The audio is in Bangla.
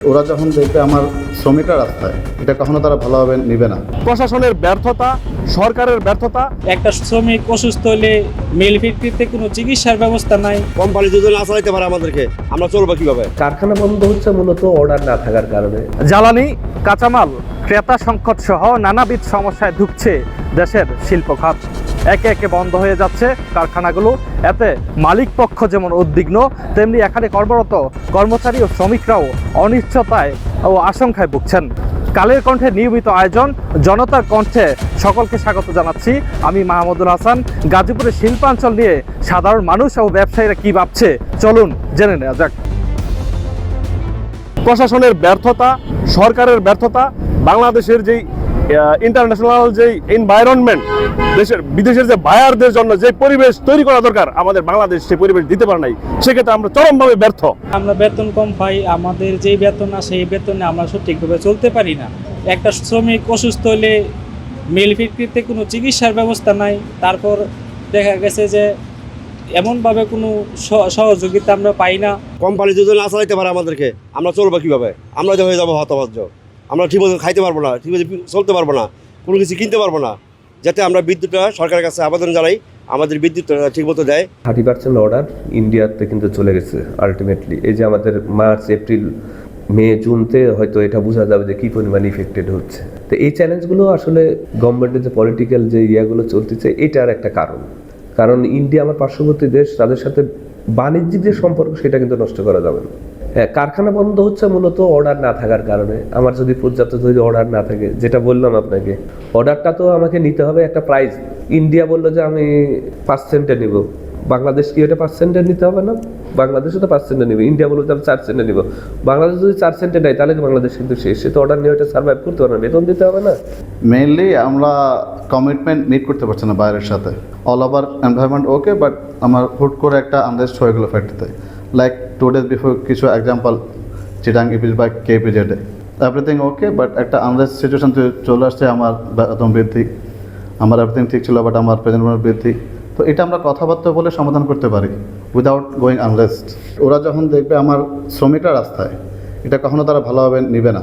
ওরা যখন দেখবে আমার শ্রমিকরা রাস্তায়, এটা কখনো তারা ভালোভাবে নেবে না। প্রশাসনের ব্যর্থতা, সরকারের ব্যর্থতা। একটা শ্রমিক অসুস্থ হলে মিল ফ্যাক্টরিতে কোনো চিকিৎসার ব্যবস্থা নাই। কোম্পানি যদি না চালাইতে পারে আমাদেরকে, আমরা চলবো কিভাবে? কারখানা বন্ধ হচ্ছে মূলত অর্ডার না থাকার কারণে। জ্বালানি, কাঁচামাল, ক্রেতা সংকট সহ নানাবিধ সমস্যায় ঢুকছে দেশের শিল্প খাত। একে একে বন্ধ হয়ে যাচ্ছে কারখানাগুলো। এতে মালিক পক্ষ যেমন উদ্বিগ্ন, তেমনি এখানে কর্মরত কর্মচারী ও শ্রমিকরাও অনিশ্চয়তায় ও আশঙ্কায় ভুগছেন। কালের কণ্ঠে নিয়মিত আয়োজন জনতার কণ্ঠে সকলকে স্বাগত জানাচ্ছি। আমি মাহমুদুল হাসান। গাজীপুরের শিল্পাঞ্চল নিয়ে সাধারণ মানুষ ও ব্যবসায়ীরা কি ভাবছে, চলুন জেনে নেওয়া যাক। প্রশাসনের ব্যর্থতা, সরকারের ব্যর্থতা, বাংলাদেশের যেই ইন্টারন্যাশনাল যেই এনভায়রনমেন্ট, বিদেশের যে বায়ারদের জন্য যে পরিবেশ তৈরি করা দরকার, আমাদের বাংলাদেশ সেই পরিবেশ দিতে পারে নাই। সেক্ষেত্রে আমরা চরমভাবে ব্যর্থ। আমরা বেতন কম পাই, আমাদের যেই বেতন আছে এই বেতনে আমরা সঠিকভাবে চলতে পারি না। একটা শ্রমিক অসুস্থ হলে মিল ফ্যাক্টরিতে কোনো চিকিৎসার ব্যবস্থা নাই। তারপর দেখা গেছে যে এমনভাবে কোনো সহযোগিতা আমরা পাই না। কোম্পানি যদি না চালাইতে পারে আমাদেরকে, আমরা চলবো কিভাবে? আমরা যে হয়ে যাবো হতভাগ্য। আমরা ঠিকমতো খাইতে পারবো না, ঠিকমতো চলতে পারবো না, কোনো কিছু কিনতে পারবো না। যাতে আমরা বিদ্যুৎটা সরকারের কাছে আবেদন জানাই, আমাদের বিদ্যুৎটা ঠিকমতো দেয়। 30% অর্ডার ইন্ডিয়াতে কিন্তু চলে গেছে আলটিমেটলি। এই যে আমাদের মার্চ, এপ্রিল, মে, জুনতে হয়তো এটা বোঝা যাবে যে কী পরিমাণ ইফেক্টেড হচ্ছে। তো এই চ্যালেঞ্জগুলো আসলে গভর্নমেন্টের যে পলিটিক্যাল যে ইয়াগুলো চলতেছে, এটার একটা কারণ ইন্ডিয়া আমার পার্শ্ববর্তী দেশ, তাদের সাথে বাণিজ্যিক যে সম্পর্ক সেটা কিন্তু নষ্ট করা যাবে না। হ্যাঁ, কারখানা বন্ধ হচ্ছে মূলত অর্ডার না থাকার কারণে। আমার যদি পর্যাপ্ত যদি অর্ডার না থাকে, যেটা বললাম আপনাকে, অর্ডারটা তো আমাকে নিতে হবে একটা প্রাইস। ইন্ডিয়া বললো যে আমি 5 সেন্টে নিব, বাংলাদেশ কি এটা 5 সেন্টে নিতে হবে না? বাংলাদেশও তো 5 সেন্টে নিবে। ইন্ডিয়া বললো যে আমি 4 সেন্টে নিব, বাংলাদেশ যদি 4 সেন্টে নেয় তাহলে কি বাংলাদেশ কিন্তু শেষ। সে তো অর্ডার নিয়ে ওটা সার্ভাইভ করতে পারবে না, বেতন দিতে হবে না। মেইনলি আমরা কমিটমেন্ট মিট করতে পারছি না বাইরের সাথে। All over environment okay, but আমার হুট করে একটা আনরেস্ট হয়ে গেলো ফ্যাক্টরিতে। লাইক 2 days বিফোর কিছু এক্সাম্পল, চিটাং ইপিজ বা কেপিজেডে এভরিথিং ওকে, বাট একটা আনরেস্ট সিচুয়েশন চলে আসছে। আমার বেতন বৃদ্ধি, আমার এভরিথিং ঠিক ছিল, বাট আমার প্রেজেন্ট বৃদ্ধি। তো এটা আমরা কথাবার্তা বলে সমাধান করতে পারি উইদাউট গোয়িং আনরেস্ট। ওরা যখন দেখবে আমার শ্রমিকরা রাস্তায়, এটা কখনো তারা ভালোভাবে নেবে না।